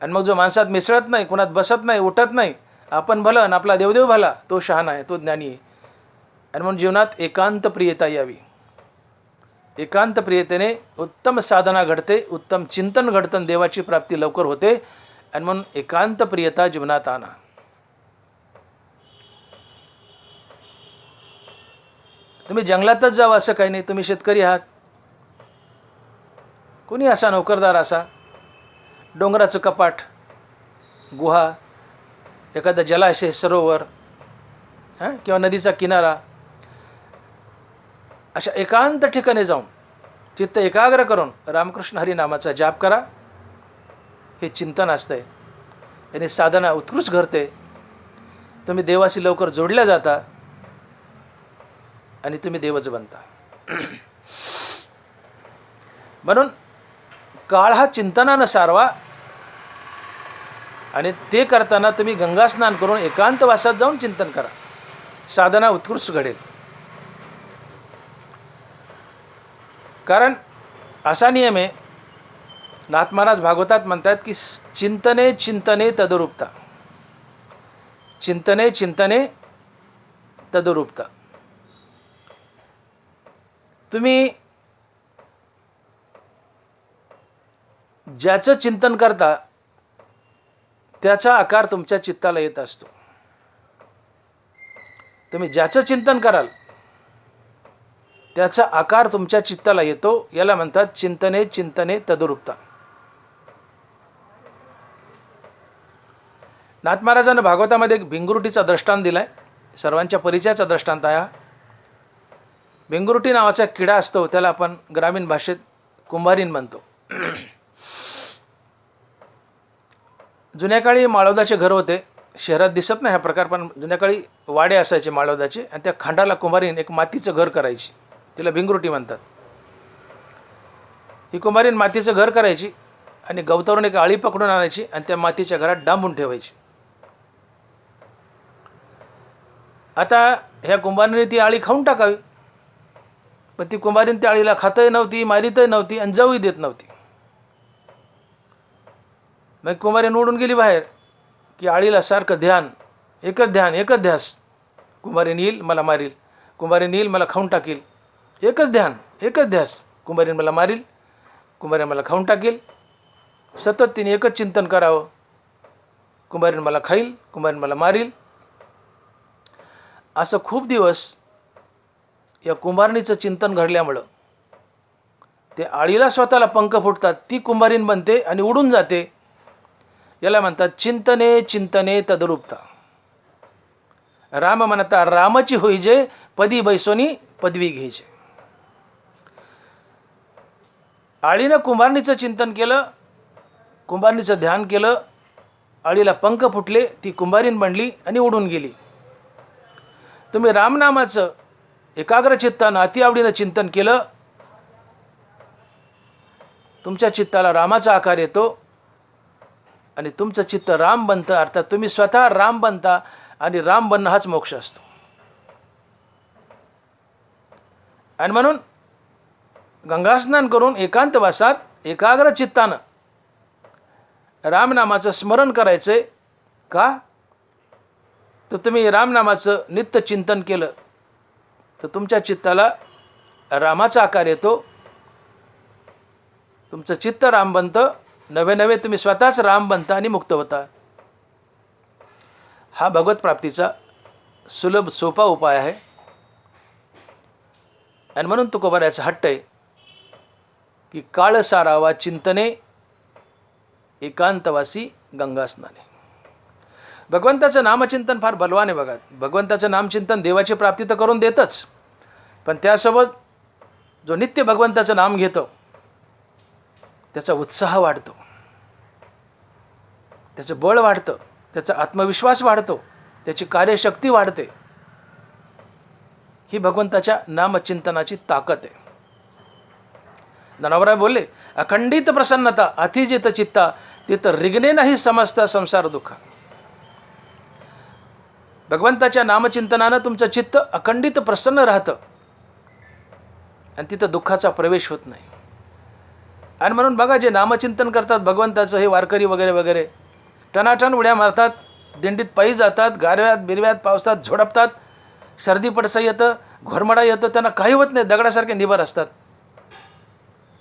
आणि मग जो माणसात मिसळत नाही, कुणात बसत नाही, उठत नाही, आपण भलं आणि आपला देवदेव भला, तो शहाणा आहे, तो ज्ञानी आहे. आणि म्हणून जीवनात एकांत प्रियता यावी. एकांत प्रियतेने उत्तम साधना घडते, उत्तम चिंतन घडतं, देवाची प्राप्ती लवकर होते. आणि म्हणून एकांत प्रियता जीवनात आणा. तुम्ही जंगलातच जावं असं काही नाही. तुम्ही शेतकरी आहात, कोणी असा नोकरदार असा, डोंगराचं कपाट, गुहा, एखादा जलाशय, सरोवर, किंवा नदीचा किनारा, अशा एकांत ठिकाणी जाऊन चित्त एकाग्र करून रामकृष्ण हरी नामाचा जाप करा. हे चिंतन असतंय. याने साधना उत्कृष्ट घडते. तुम्ही देवाशी लवकर जोडल्या जाता आणि तुम्ही देवच बनता. म्हणून काळ हा चिंतनानं सारवा. आणि ते करताना तुम्ही गंगा स्नान करून एकांतवासात जाऊन चिंतन करा. साधना उत्कृष्ट घडेल. कारण असा नियम आहे, नाथ महाराज भागवतात म्हणतात की चिंतने चिंतने तदरूपता. चिंतने चिंतने तदरूपता. तुम्ही ज्याचं चिंतन करता त्याचा आकार तुमच्या चित्ताला येत असतो. तुम्ही ज्याचं चिंतन कराल त्याचा आकार तुमच्या चित्ताला येतो. याला म्हणतात चिंतने चिंतने तदरूपता. नाथ महाराजांनी भागवतामध्ये एक भिंगरुटीचा दृष्टांत दिलाय. सर्वांच्या परिचयाचा दृष्टांत आहे. भिंगरुटी नावाचा किडा असतो, त्याला आपण ग्रामीण भाषेत कुंभारीन म्हणतो. जुन्या काळी माळवदाचे घर होते. शहरात दिसत नाही हा प्रकार, पण जुन्या काळी वाडे असायचे माळवदाचे, आणि त्या खांडाला कुंभारीन एक मातीचं घर करायची. तिला भिंगरुटी म्हणतात. ही कुंभारीन मातीचं घर करायची आणि गवतावरून एक आळी पकडून आणायची आणि त्या मातीच्या घरात डांबून ठेवायची. आता ह्या कुंभारीने ती आळी खाऊन टाकावी, पण ती कुंभारीन त्या आळीला खातही नव्हती, मारितही नव्हती आणि जाऊही देत नव्हती. मग कुंभारीन उडून गेली बाहेर की आळीला सारखं ध्यान, एकच ध्यान, एकच ध्यास. कुंभारीन येईल मला मारील, कुंभारीन येईल मला खाऊन टाकील. एकच ध्यान, एकच ध्यास. कुंभारीन मला मारील, कुंभारीन मला खाऊन टाकील. सतत तिने एकच चिंतन करावं. कुंभारीन मला खाईल, कुंभारीन मला मारील. असं खूप दिवस या कुंभारणीचं चिंतन घडल्यामुळं ते आळीला स्वतःला पंख फुटतात. ती कुंभारीन बनते आणि उडून जाते. याला म्हणतात चिंतने चिंतने तदरूपता. राम म्हणता रामची होईजे, पदी बैसोनी पदवी घ्यायचे. आळीनं कुंभारणीचं चिंतन केलं, कुंभारणीचं ध्यान केलं, आळीला पंख फुटले, ती कुंभारीन बनली आणि उडून गेली. तुम्ही रामनामाचं एकाग्र चित्तानं अतिआवडीनं चिंतन केलं, तुमच्या चित्ताला रामाचा आकार येतो आणि तुमचं चित्त राम बनतं. अर्थात तुम्ही स्वतः राम बनता आणि राम बनणं हाच मोक्ष असतो. आणि म्हणून गंगास्नान करून एकांतवासात एकाग्र चित्तानं रामनामाचं स्मरण करायचं. का तर तुम्ही रामनामाचं नित्य चिंतन केलं तर तुमच्या चित्ताला रामाचा आकार येतो. तुमचं चित्त राम बनतं. नवे नवे तुम्ही स्वतःच राम बनता आणि मुक्त होता. हा भगवत प्राप्तीचा सुलभ सोपा उपाय आहे. आणि म्हणून तुकोबारायाचा हट्ट आहे की काळ सारावा चिंतने एकांतवासी गंगा स्नाने. भगवंताचं नामचिंतन फार बलवान आहे बघा. भगवंताचं नामचिंतन देवाची प्राप्ती तर करून देतच, पण त्यासोबत जो नित्य भगवंताचं नाम घेतो त्याचा उत्साह वाढतो, त्याचं बळ वाढतं, त्याचा आत्मविश्वास वाढतो, त्याची कार्यशक्ती वाढते. ही भगवंताच्या नामचिंतनाची ताकद आहे. ज्ञानोबराय बोलले, अखंडित प्रसन्नता अतिजित चित्ता तिथं रिगणे नाही समजता संसार दुःख. भगवंताच्या नामचिंतनानं तुमचं चित्त अखंडित प्रसन्न राहतं आणि तिथं दुःखाचा प्रवेश होत नाही. आणि म्हणून बघा, जे नामचिंतन करतात भगवंताचं, हे वारकरी वगैरे वगैरे टनाटन उड्या मारतात, दिंडीत पायी जातात, गारव्यात बिरव्यात पावसात झोडपतात, सर्दी पडसा येतं, घोरमडा येतं, त्यांना काही होत नाही, दगडासारखे निबर असतात.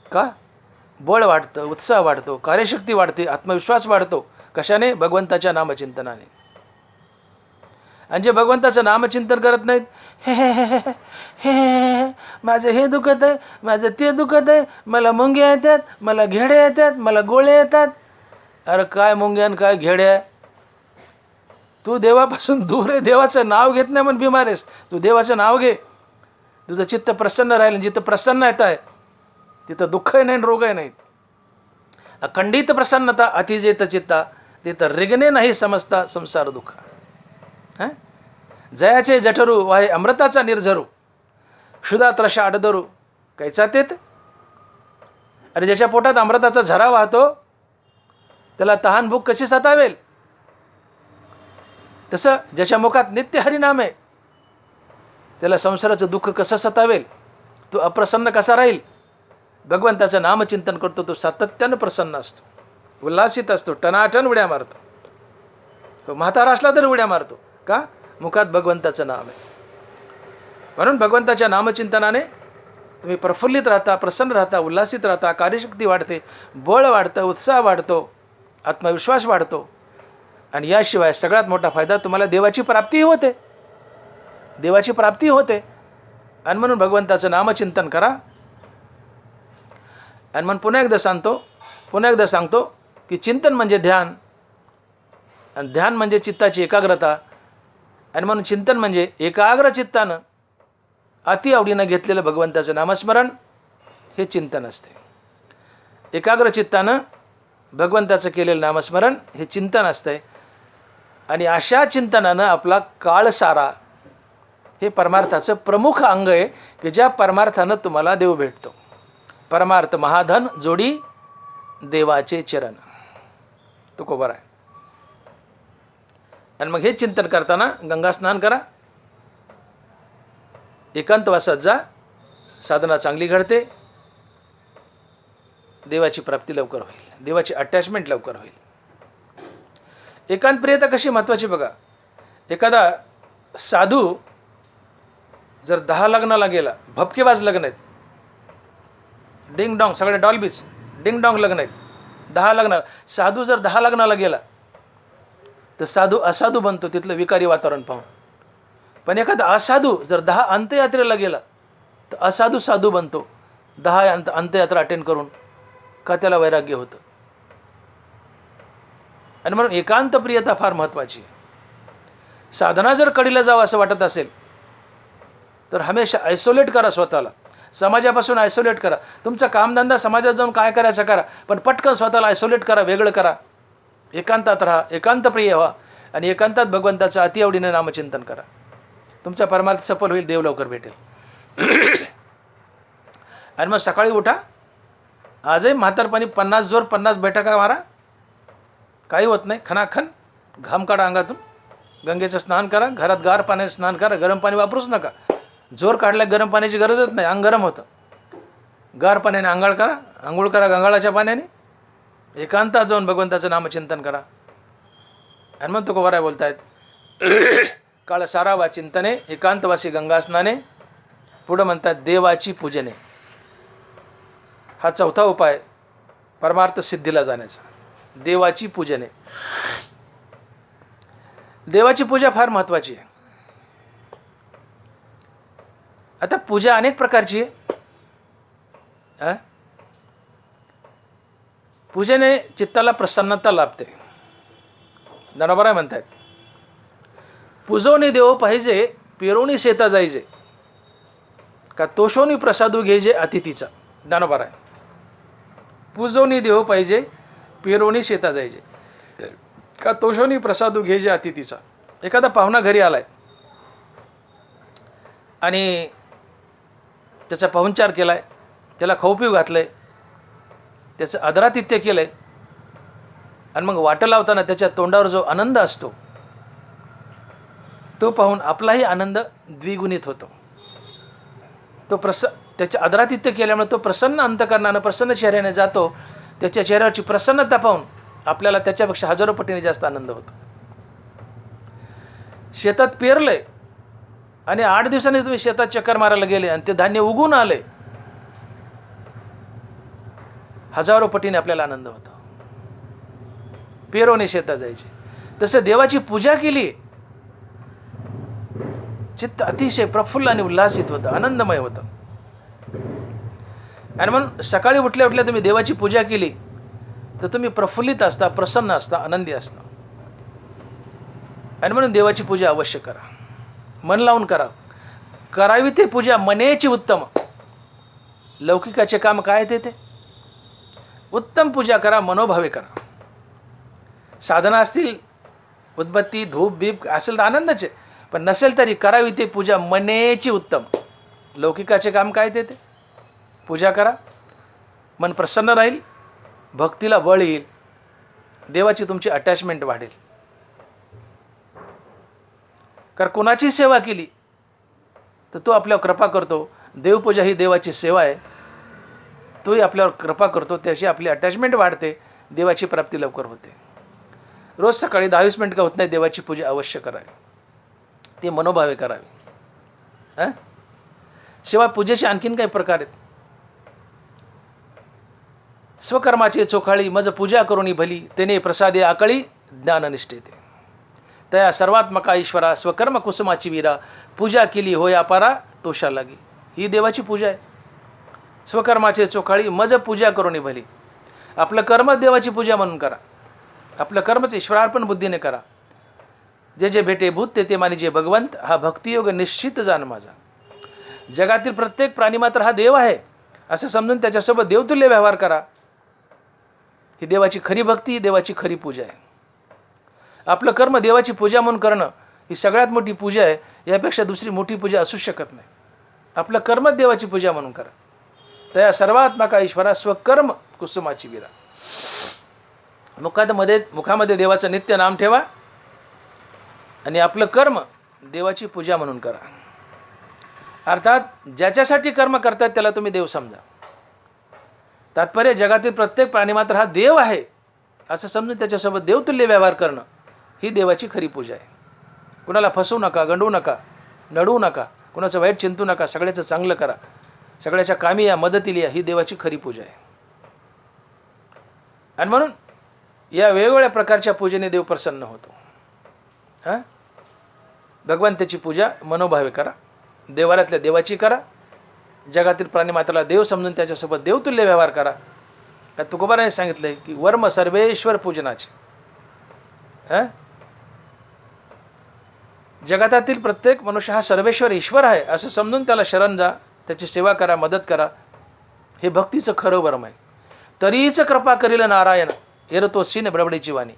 का? बळ वाढतं, उत्साह वाढतो, कार्यशक्ती वाढते, आत्मविश्वास वाढतो. कशाने? भगवंताच्या नामचिंतनाने. आणि जे भगवंताचं नामचिंतन करत नाहीत, हे माझं हे दुखत आहे, माझं ते दुखत आहे, मला मुंग्या येतात, मला घेडे येतात, मला गोळे येतात. अरे काय मुंग्या आणि काय घेड्या? तू देवापासून दूर आहे, देवाचं नाव घेत नाही म्हणून बिमार आहेस. तू देवाचं नाव घे, तुझं चित्त प्रसन्न राहील. जिथं प्रसन्न येत आहे तिथं दुःखही नाही, रोगही नाही. अखंडित प्रसन्नता अतिजेत चित्ता तिथं रिगणे नाही समजता संसार दुःख. जयाचे जठरू वाहे अमृताचा निर्झरू, क्षुधा त्रशा आडदरू कैचा तेत. अरे ज्याच्या पोटात अमृताचा झरा वाहतो त्याला तहान भूक कशी सतावेल? तसं ज्याच्या मुखात नित्य हरिनाम आहे त्याला संसाराचं दुःख कसं सतावेल? तो अप्रसन्न कसा राहील? भगवंताचं नामचिंतन करतो तो सातत्यानं प्रसन्न असतो, उल्हासित असतो, टनाटन उड्या मारतो. तो म्हातारा असला तरी उड्या मारतो. का? मुखात भगवंताचं नाम आहे. म्हणून भगवंताच्या नामचिंतनाने तुम्ही प्रफुल्लित राहता, प्रसन्न राहता, उल्हासित राहता, कार्यशक्ती वाढते, बळ वाढतं, उत्साह वाढतो, आत्मविश्वास वाढतो. आणि याशिवाय सगळ्यात मोठा फायदा तुम्हाला देवाची प्राप्तीही होते. देवाची प्राप्ती होते. आणि म्हणून भगवंताचं नामचिंतन करा. आणि म्हणून पुन्हा एकदा सांगतो की चिंतन म्हणजे ध्यान, आणि ध्यान म्हणजे चित्ताची एकाग्रता. आणि म्हणून चिंतन म्हणजे एकाग्र चित्तानं अति आवडीनं घेतलेलं भगवंताचं नामस्मरण हे चिंतन असते. एकाग्र चित्तानं भगवंताचं केलेलं नामस्मरण हे चिंतन असतंय. आणि अशा चिंतनानं आपला काळसारा हे परमार्थाचं प्रमुख अंग आहे की ज्या परमार्थानं तुम्हाला देव भेटतो. परमार्थ महाधन जोडी देवाचे चरण. तुकोबार आहे. आणि मग हे चिंतन करताना गंगा स्नान करा, एकांतवासात जा, साधना चांगली घडते, देवाची प्राप्ती लवकर होईल, देवाची अटॅचमेंट लवकर होईल. एकांतप्रियता कशी महत्त्वाची बघा. एखादा साधू जर 10 लग्नाला गेला, भपकेबाज लग्न आहेत, डिंग डॉंग, सगळे डॉल्बीज डिंग डॉंग लग्न आहेत, 10 लग्नाला, साधू जर 10 लग्नाला गेला तर साधू असाधू बनतो तिथलं विकारी वातावरण पाहून. पण एखादा असाधू जर 10 अंत्ययात्रेला गेला तर असाधू साधू बनतो 10 अंत्ययात्रा अटेंड करून. का? त्याला वैराग्य होतं. आणि म्हणून एकांतप्रियता फार महत्त्वाची आहे. साधना जर कडीला जावं असं वाटत असेल तर हमेशा आयसोलेट करा स्वतःला, समाजापासून आयसोलेट करा. तुमचा कामधंदा समाजात जाऊन काय करायचं करा, पण पटकन स्वतःला आयसोलेट करा, वेगळं करा, एकांतात राहा, एकांतप्रिय व्हा आणि एकांतात भगवंताचं अतिआवडीनं नामचिंतन करा. तुमचा परमार्थ सफल होईल, देव लवकर भेटेल. आणि मग सकाळी उठा, आजही म्हातारपणी 50 बैठका मारा, काही होत नाही. खनाखन घाम काढा अंगातून, गंगेचं स्नान करा, घरात गार पाण्याने स्नान करा, गरम पाणी वापरूच नका. जोर काढला गरम पाण्याची गरजच नाही, अंग गरम होतं. गार पाण्याने आंघोळ करा गंगाळाच्या पाण्याने, एकांतात जाऊन भगवंताचं नामचिंतन करा. आणि मग तुकोबाराय बोलतायत, काळ सारावा चिंतने एकांतवासी गंगा स्नाने. पुढं म्हणतात देवाची पूजने. हा चौथा उपाय परमार्थ सिद्धीला जाण्याचा, देवाची पूजने. देवाची पूजा फार महत्त्वाची आहे. आता पूजा अनेक प्रकारची आहे. पूजेने चित्ताला प्रसन्नता लाभते. बरोबर आहे म्हणतायत. पूजवणी देव पाहिजे पेरोणी शेता जायचे, का तोषोनी प्रसादू घ्यायचे अतिथीचा. बरोबर आहे. पूजवणी देव पाहिजे पेरोणी शेता जायचे, का तोषोनी प्रसादू घ्यायचे अतिथीचा. एखादा पाहुणा घरी आलाय आणि त्याचा पाहुणचार केलाय, त्याला खाऊ पिऊ घातलंय, त्याचं आदरातिथ्य केलंय, आणि मग वाटं लावताना त्याच्या तोंडावर जो आनंद असतो तो पाहून आपलाही आनंद द्विगुणित होतो. तो त्याच्या आदरातिथ्य केल्यामुळे तो प्रसन्न अंतकरणानं प्रसन्न चेहऱ्याने जातो. त्याच्या चेहऱ्यावरची प्रसन्नता पाहून आपल्याला त्याच्यापेक्षा हजारो पटीने जास्त आनंद होतो. शेतात पेरलंय आणि 8 दिवसांनी तुम्ही शेतात चक्कर मारायला गेले आणि ते धान्य उगून आले, हजारो पटीने आपल्याला आनंद होतो. पेरोने शेतात जायचे. तसं देवाची पूजा केली, चित्त अतिशय प्रफुल्ल आणि उल्हासित होतं, आनंदमय होतं. आणि म्हणून सकाळी उठल्या उठल्या तुम्ही देवाची पूजा केली तर तुम्ही प्रफुल्लित असता, प्रसन्न असता, आनंदी असता. आणि म्हणून देवाची पूजा अवश्य करा, मन लावून करा. करावी ते पूजा मनेची उत्तम. लौकिकाचे काम काय ते उत्तम पूजा करा, मनोभावे करा. साधना असतील, उदबत्ती धूप बीप असेल तर आनंदाचे, पण नसेल तरी करावी ते पूजा मनेची उत्तम. लौकिकाचे काम काय ते पूजा करा, मन प्रसन्न राहील, भक्तीला बळ येईल, देवाची तुमची अटॅचमेंट वाढेल. कारण कोणाची सेवा केली तर तो आपल्यावर कृपा करतो. देवपूजा ही देवाची सेवा आहे, तोही आपल्यावर कृपा करतो, त्याची आपली अटॅचमेंट वाढते, देवाची प्राप्ती लवकर होते. रोज सकाळी 10-20 मिनिट का होत नाही, देवाची पूजा अवश्य करावी, ती मनोभावे करावी. शिवाय पूजेचे आणखीन काही प्रकार आहेत. स्वकर्माचे चोखाळी मज पूजा करुणी भली, तेने प्रसादे आकळी ज्ञाननिष्ठेते. तया सर्वात्मका ईश्वरा स्वकर्म कुसुमाची वीरा, पूजा केली होय अपारा तोषा लागी. ही देवाची पूजा आहे. स्वकर्माचे चोखाळी मज पूजा करुणी भली. आपलं कर्म देवाची पूजा म्हणून करा. आपलं कर्मच ईश्वरार्पण बुद्धीने करा. जे जे भेटे भूत ते ते मानिजे भगवंत, हा भक्तियोग निश्चित जाण माझा. जगातील प्रत्येक प्राणीमात्र हा देव आहे असं समजून त्याच्यासोबत देवतुल्य व्यवहार करा. ही देवाची खरी भक्ती, देवाची खरी पूजा आहे. आपलं कर्म देवाची पूजा म्हणून करणं ही सगळ्यात मोठी पूजा आहे. यापेक्षा दुसरी मोठी पूजा असू शकत नाही. आपलं कर्म देवाची पूजा म्हणून करा. तया सर्वात्मका ईश्वरा स्वकर्म कुसुमाची वीरा. मुखामध्ये देवाचं नित्य नाम ठेवा आणि आपलं कर्म देवाची पूजा म्हणून करा. अर्थात ज्याच्यासाठी कर्म करतात त्याला तुम्ही देव समजा. तात्पर्य जगातील प्रत्येक प्राणीमात्र हा देव आहे असं समजून त्याच्यासोबत देवतुल्य व्यवहार करणं ही देवाची खरी पूजा आहे. कुणाला फसवू नका, गंडवू नका, नडवू नका, कुणाचं वाईट चिंतू नका, सगळ्याचं चांगलं करा, सगळ्याच्या कामी या, मदतीला या, ही देवाची खरी पूजा आहे. आणि म्हणून या वेगवेगळ्या प्रकारच्या पूजेने देव प्रसन्न होतो. भगवंताची पूजा मनोभावे करा, देवाऱ्यातल्या देवाची करा, जगातील प्राणीमात्राला देव समजून त्याच्यासोबत देवतुल्य व्यवहार करा. तर तुकोबाराने सांगितलं आहे की वर्म सर्वेश्वर पूजनाचे. जगातातील प्रत्येक मनुष्य हा सर्वेश्वर ईश्वर आहे असं समजून त्याला शरण जा, त्याची सेवा करा, मदत करा. हे भक्तीचं खरं वर्म आहे. तरीच कृपा करील नारायण हेर तो सीन बडबडीची वाणी.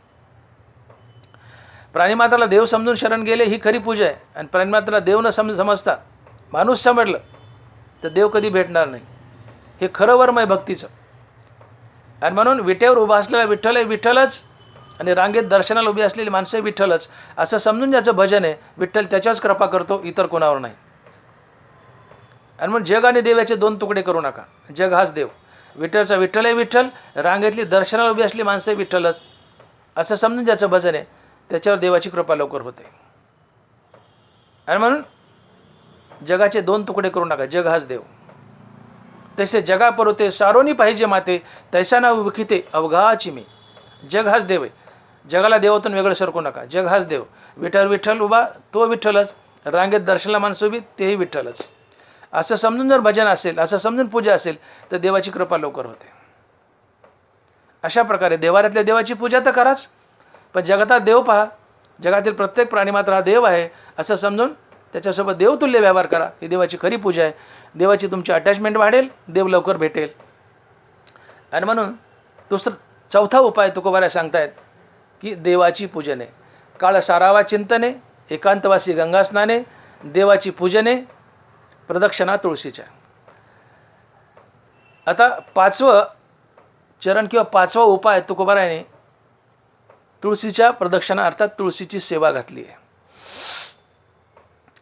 प्राणीमात्राला देव समजून शरण गेले ही खरी पूजा आहे. आणि प्राणीमात्राला देव न समजता माणूस समजलं तर देव कधी भेटणार नाही. हे खरं वर्म आहे भक्तीचं. आणि म्हणून विटेवर उभा असलेला विठ्ठल आहे विठ्ठलच, आणि रांगेत दर्शनाला उभी असलेली माणसं विठ्ठलच असं समजून ज्याचं भजन आहे, विठ्ठल त्याच्याच कृपा करतो, इतर कोणावर नाही. आणि म्हणून जग आणि देवाचे 2 तुकडे करू नका. जग हाच देव, विठ्ठलचा विठ्ठल आहे विठ्ठल, रांगेतली दर्शनाला उभी असलेली माणसं विठ्ठलच असं समजून ज्याचं भजन आहे त्याच्यावर देवाची कृपा लवकर होते. आणि म्हणून जगाचे 2 तुकडे करू नका. जग हाच देव. तसे जगा परोते सारोनी पाहिजे माते, तैसा ना विखिते अवघाची मी. जग हाच देव आहे. जगाला देवातून वेगळं सरकू नका. जग हाच देव. विठ्ठल विठ्ठल उभा तो विठ्ठलच, रांगेत दर्शनाला माणसं उभी तेही विठ्ठलच असं समजून जर भजन असेल, असं समजून पूजा असेल, तर देवाची कृपा लवकर होते. अशा प्रकारे देवाऱ्यातल्या देवाची पूजा तर कराच, पण जगतात देव पहा. जगातील प्रत्येक प्राणीमात्र हा देव आहे असं समजून त्याच्यासोबत देवतुल्य व्यवहार करा. ही देवाची खरी पूजा आहे. देवाची तुमची अटॅचमेंट वाढेल, देव लवकर भेटेल. आणि म्हणून चौथा उपाय तुकोबाराय सांगतायत की देवाची पूजने, काळ सारावा चिंतने, एकांतवासी गंगा स्नाने, देवाची पूजने, प्रदक्षिणा तुळशीच्या. आता 5वं चरण किंवा 5वा उपाय तुकोबारायने तुळशीच्या प्रदक्षिणा अर्थात तुळशीची सेवा घातली आहे.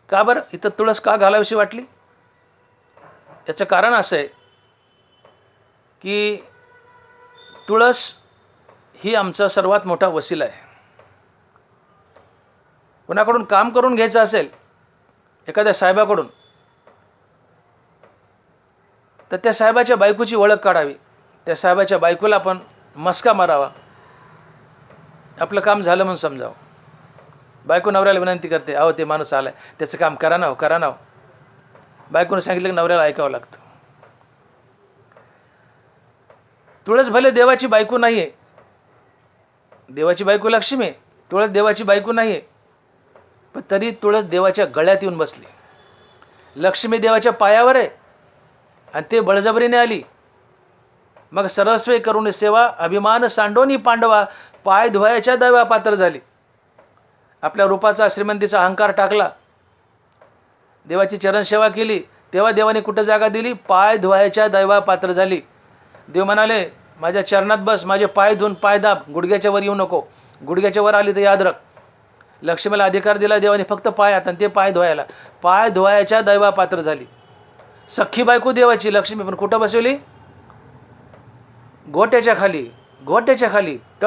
का बरं इथं तुळस का घालावीशी वाटली? याचं कारण असं आहे की तुळस ही आमचा सर्वात मोठा वसिला आहे. कोणाकडून काम करून घ्यायचं असेल, एखाद्या साहेबाकडून, तर त्या साहेबाच्या बायकोची ओळख काढावी, त्या साहेबाच्या बायकोला आपण मस्का मारावा, आपलं काम झालं म्हणून समजावं. बायको नवऱ्याला विनंती करते, अहो ते माणूस आलाय, त्याचं काम करा ना हो, करा ना हो. बायकोने सांगितलं की नवऱ्याला ऐकावं लागतं. तुळस भले देवाची बायको नाही आहे, देवाची बायको लक्ष्मी आहे, तुळस देवाची बायको नाही आहे, पण तरी तुळस देवाच्या गळ्यात येऊन बसली. लक्ष्मी देवाच्या पायावर आहे आणि ते बळजबरीने आली. मग सर्वस्वे करून सेवा, अभिमान सांडोनी पांडवा, पाय धुवायच्या दैवा पात्र झाली. आपल्या रूपाचा श्रीमंतीचा अहंकार टाकला, देवाची चरणसेवा केली, तेव्हा देवाने कुठं जागा दिली? पाय धुवायच्या दैवा पात्र झाली. देव म्हणाले, माझ्या चरणात बस, माझे पाय धुवून पाय दाब, गुडघ्याच्या वर येऊ नको. गुडघ्याच्या वर आली तर याद रख. लक्ष्मीला अधिकार दिला देवाने फक्त पायात, आणि ते पाय धुवायला. पाय धुवायच्या दैवा पात्र झाली. सख्खी बायको देवाची लक्ष्मी, पण कुठं बसवली? गोट्याच्या खाली, गोट्याच्या खाली.